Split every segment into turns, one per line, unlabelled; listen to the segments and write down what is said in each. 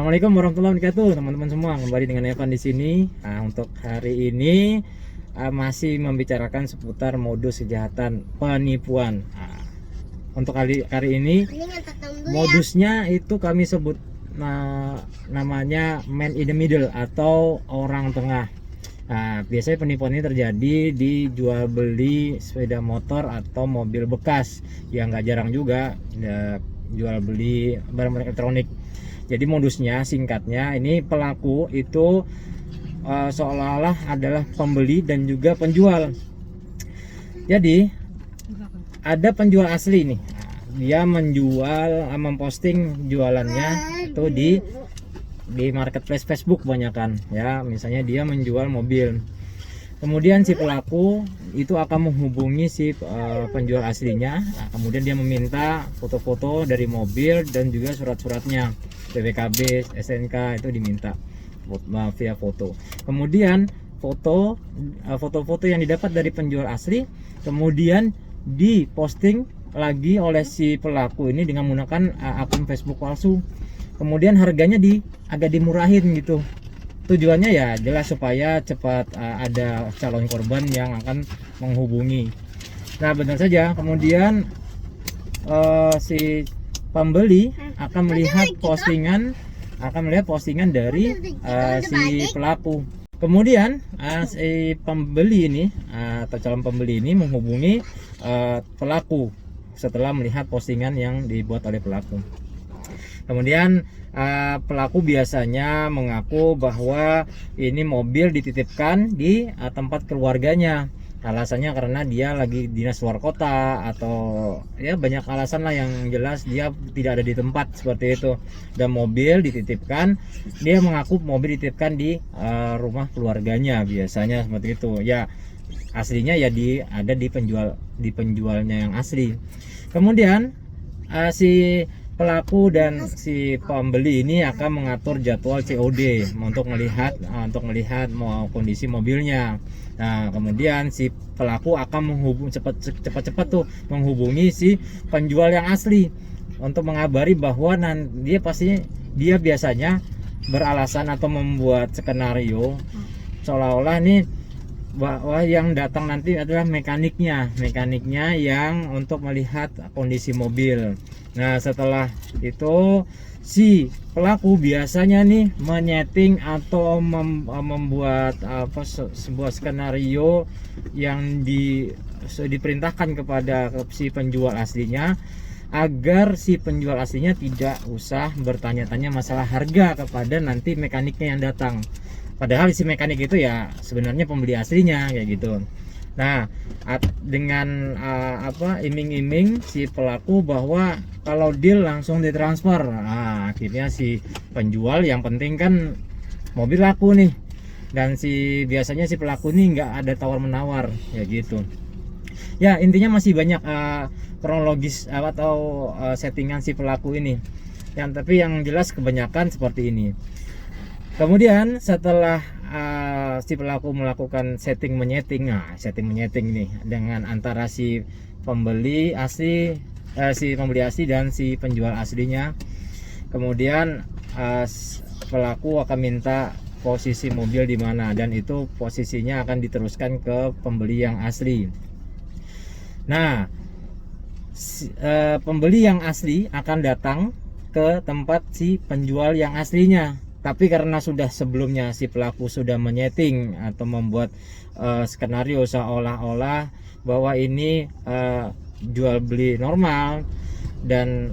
Assalamualaikum warahmatullahi wabarakatuh, teman-teman semua. Kembali dengan Evan di sini. Nah, untuk hari ini masih membicarakan seputar modus kejahatan penipuan. Untuk kali ini modusnya itu kami sebut namanya man in the middle atau orang tengah. Nah, biasanya penipuan ini terjadi di jual beli sepeda motor atau mobil bekas. Yang nggak jarang juga jual beli barang elektronik. Jadi modusnya singkatnya ini pelaku itu seolah-olah adalah pembeli dan juga penjual. Jadi ada penjual asli nih, dia menjual, memposting jualannya itu di marketplace Facebook kebanyakan ya. Misalnya dia menjual mobil, kemudian si pelaku itu akan menghubungi si penjual aslinya. Nah, kemudian dia meminta foto-foto dari mobil dan juga surat-suratnya, BPKB, SNK itu diminta via foto. Kemudian foto-foto yang didapat dari penjual asli kemudian diposting lagi oleh si pelaku ini dengan menggunakan akun Facebook palsu. Kemudian harganya agak dimurahin gitu. Tujuannya ya jelas supaya cepat ada calon korban yang akan menghubungi. Nah, benar saja. Kemudian si pembeli akan melihat postingan dari si pelaku. Kemudian si pembeli ini atau calon pembeli ini menghubungi pelaku setelah melihat postingan yang dibuat oleh pelaku. Kemudian pelaku biasanya mengaku bahwa ini mobil dititipkan di tempat keluarganya. Alasannya karena dia lagi dinas luar kota atau ya banyak alasan lah, yang jelas dia tidak ada di tempat seperti itu. Dan mobil dititipkan, dia mengaku mobil dititipkan di rumah keluarganya biasanya seperti itu. Ya aslinya ya ada di penjualnya yang asli. Kemudian si pelaku dan si pembeli ini akan mengatur jadwal COD untuk melihat kondisi mobilnya. Nah, kemudian si pelaku akan cepat-cepat tuh menghubungi si penjual yang asli untuk mengabari bahwa dia biasanya beralasan atau membuat skenario seolah-olah nih bahwa yang datang nanti adalah mekaniknya yang untuk melihat kondisi mobil. Nah, setelah itu si pelaku biasanya nih menyeting atau membuat sebuah skenario yang diperintahkan kepada si penjual aslinya agar si penjual aslinya tidak usah bertanya-tanya masalah harga kepada nanti mekaniknya yang datang. Padahal si mekanik itu ya sebenarnya pembeli aslinya kayak gitu. Nah, dengan iming-iming si pelaku bahwa kalau deal langsung ditransfer. Nah, akhirnya si penjual yang penting kan mobil laku nih. Dan biasanya si pelaku ini nggak ada tawar menawar ya gitu. Ya, intinya masih banyak kronologis atau settingan si pelaku ini. Tapi yang jelas kebanyakan seperti ini. Kemudian setelah si pelaku melakukan setting menyeting nih dengan antara si pembeli asli dan si penjual aslinya. Kemudian pelaku akan minta posisi mobil di mana, dan itu posisinya akan diteruskan ke pembeli yang asli. Nah, pembeli yang asli akan datang ke tempat si penjual yang aslinya. Tapi karena sudah sebelumnya si pelaku sudah menyeting atau membuat skenario seolah-olah bahwa ini jual beli normal dan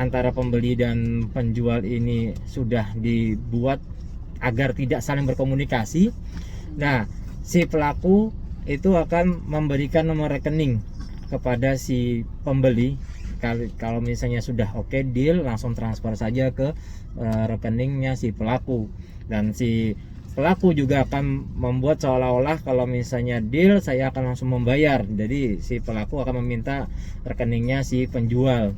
antara pembeli dan penjual ini sudah dibuat agar tidak saling berkomunikasi. Nah, si pelaku itu akan memberikan nomor rekening kepada si pembeli. Kalau misalnya sudah oke deal, langsung transfer saja ke rekeningnya si pelaku. Dan si pelaku juga akan membuat seolah-olah kalau misalnya deal saya akan langsung membayar. Jadi si pelaku akan meminta rekeningnya si penjual.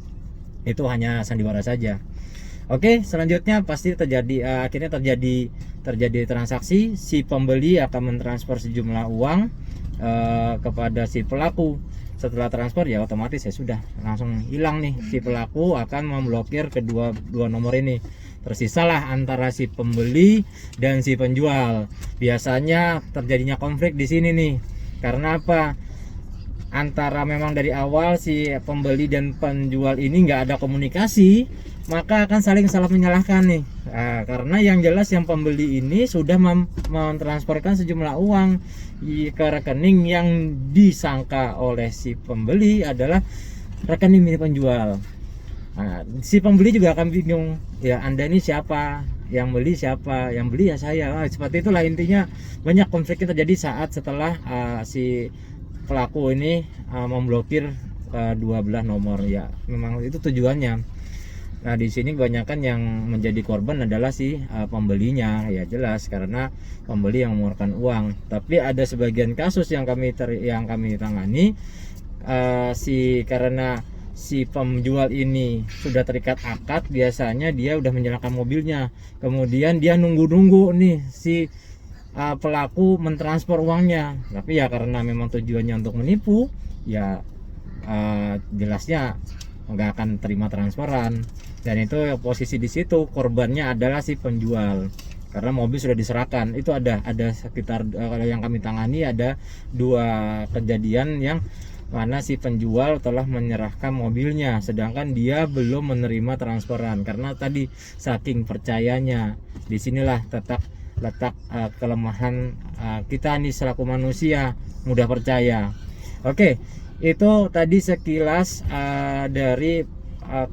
Itu hanya sandiwara saja. Oke, selanjutnya pasti akhirnya terjadi transaksi. Si pembeli akan mentransfer sejumlah uang kepada si pelaku. Setelah transfer ya otomatis ya sudah langsung hilang nih. Si pelaku akan memblokir dua nomor ini. tersisalah antara si pembeli dan si penjual. Biasanya terjadinya konflik di sini nih. Karena apa? Antara memang dari awal si pembeli dan penjual ini nggak ada komunikasi, maka akan saling salah menyalahkan nih. Nah, karena yang jelas yang pembeli ini sudah mentransferkan sejumlah uang ke rekening yang disangka oleh si pembeli adalah rekening milik penjual. Nah, si pembeli juga akan bingung, ya Anda ini siapa, yang beli siapa, yang beli ya saya. Nah, seperti itulah intinya. Banyak konflik yang terjadi saat setelah si pelaku ini memblokir dua belah nomor, ya memang itu tujuannya. Nah di sini kebanyakan yang menjadi korban adalah si pembelinya, ya jelas karena pembeli yang mengeluarkan uang. Tapi ada sebagian kasus yang kami tangani, karena si penjual ini sudah terikat akad, biasanya dia udah menyerahkan mobilnya, kemudian dia nunggu nih si pelaku mentransfer uangnya. Tapi ya karena memang tujuannya untuk menipu, ya jelasnya nggak akan terima transferan. Dan itu posisi di situ korbannya adalah si penjual, karena mobil sudah diserahkan. Itu ada sekitar kalau yang kami tangani ada 2 kejadian yang mana si penjual telah menyerahkan mobilnya sedangkan dia belum menerima transferan. Karena tadi saking percayanya, disinilah letak kelemahan kita nih selaku manusia, mudah percaya. Oke, itu tadi sekilas dari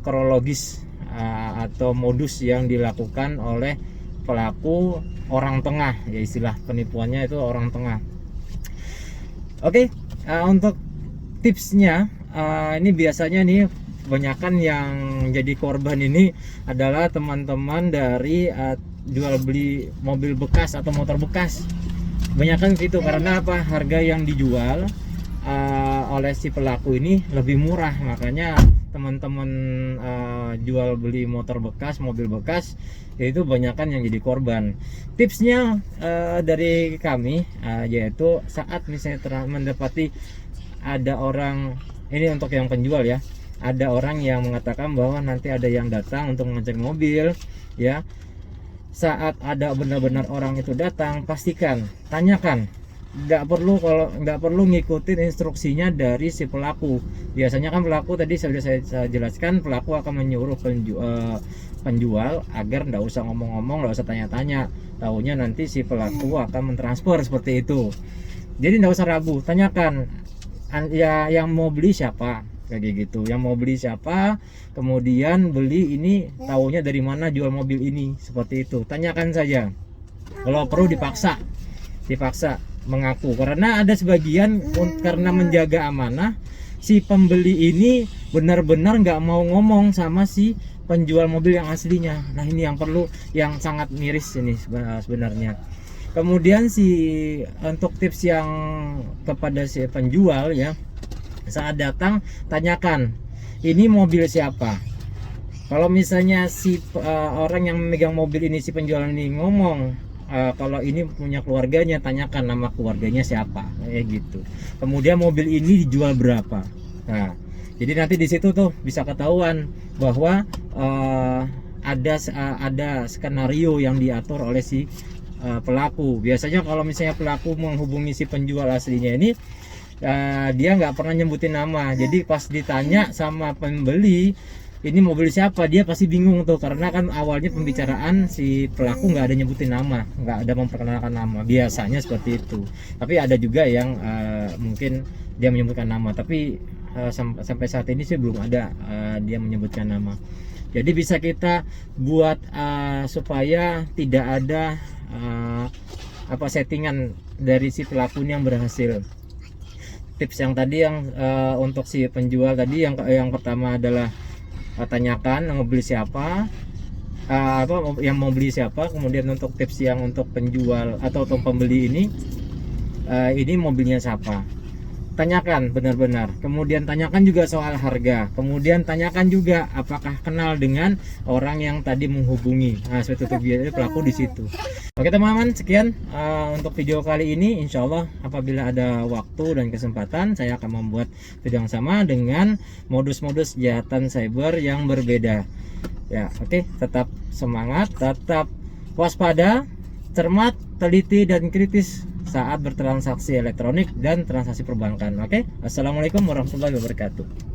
kronologis atau modus yang dilakukan oleh pelaku orang tengah, ya istilah penipuannya itu orang tengah. Oke, untuk tipsnya, ini biasanya nih kebanyakan yang jadi korban ini adalah teman-teman dari jual beli mobil bekas atau motor bekas. Kebanyakan gitu. Karena apa? Harga yang dijual oleh si pelaku ini lebih murah, makanya teman-teman jual beli motor bekas, mobil bekas itu kebanyakan yang jadi korban. Tipsnya dari kami yaitu saat misalnya mendapati ada orang, ini untuk yang penjual ya, ada orang yang mengatakan bahwa nanti ada yang datang untuk mengecek mobil, ya. Saat ada benar-benar orang itu datang, pastikan, tanyakan. Nggak perlu ngikutin instruksinya dari si pelaku. Biasanya kan pelaku tadi sudah saya jelaskan, pelaku akan menyuruh penjual agar nggak usah ngomong-ngomong, nggak usah tanya-tanya. Taunya nanti si pelaku akan mentransfer seperti itu. Jadi nggak usah ragu, tanyakan ya yang mau beli siapa, kayak gitu. Yang mau beli siapa, kemudian beli ini taunya dari mana jual mobil ini, seperti itu. Tanyakan saja. Kalau perlu dipaksa mengaku, karena ada sebagian karena menjaga amanah si pembeli ini benar-benar nggak mau ngomong sama si penjual mobil yang aslinya. Nah ini yang sangat miris ini sebenarnya. Kemudian untuk tips yang kepada si penjual, ya, saat datang tanyakan ini mobil siapa. Kalau misalnya si orang yang memegang mobil ini, si penjual ini ngomong kalau ini punya keluarganya, tanyakan nama keluarganya siapa, kayak gitu. Kemudian mobil ini dijual berapa. Nah, jadi nanti di situ tuh bisa ketahuan bahwa ada skenario yang diatur oleh si pelaku. Biasanya kalau misalnya pelaku menghubungi si penjual aslinya ini, dia nggak pernah nyebutin nama. Jadi pas ditanya sama pembeli ini mobil siapa, dia pasti bingung tuh, karena kan awalnya pembicaraan si pelaku nggak ada nyebutin nama, nggak ada memperkenalkan nama. Biasanya seperti itu. Tapi ada juga yang mungkin dia menyebutkan nama, tapi sampai saat ini sih belum ada dia menyebutkan nama. Jadi bisa kita buat supaya tidak ada settingan dari si pelaku yang berhasil. Tips yang tadi yang untuk si penjual tadi, yang pertama adalah tanyakan yang mau beli siapa, yang mau beli siapa. Kemudian untuk tips yang untuk penjual atau pembeli ini mobilnya siapa. tanyakan benar-benar. Kemudian tanyakan juga soal harga. Kemudian tanyakan juga apakah kenal dengan orang yang tadi menghubungi. Nah, seperti itu biasanya pelaku di situ. Oke teman-teman, sekian untuk video kali ini. Insya Allah apabila ada waktu dan kesempatan, saya akan membuat video yang sama dengan modus-modus kejahatan cyber yang berbeda. Ya, oke, tetap semangat, tetap waspada, cermat, teliti dan kritis saat bertransaksi elektronik dan transaksi perbankan. Oke, assalamualaikum warahmatullahi wabarakatuh.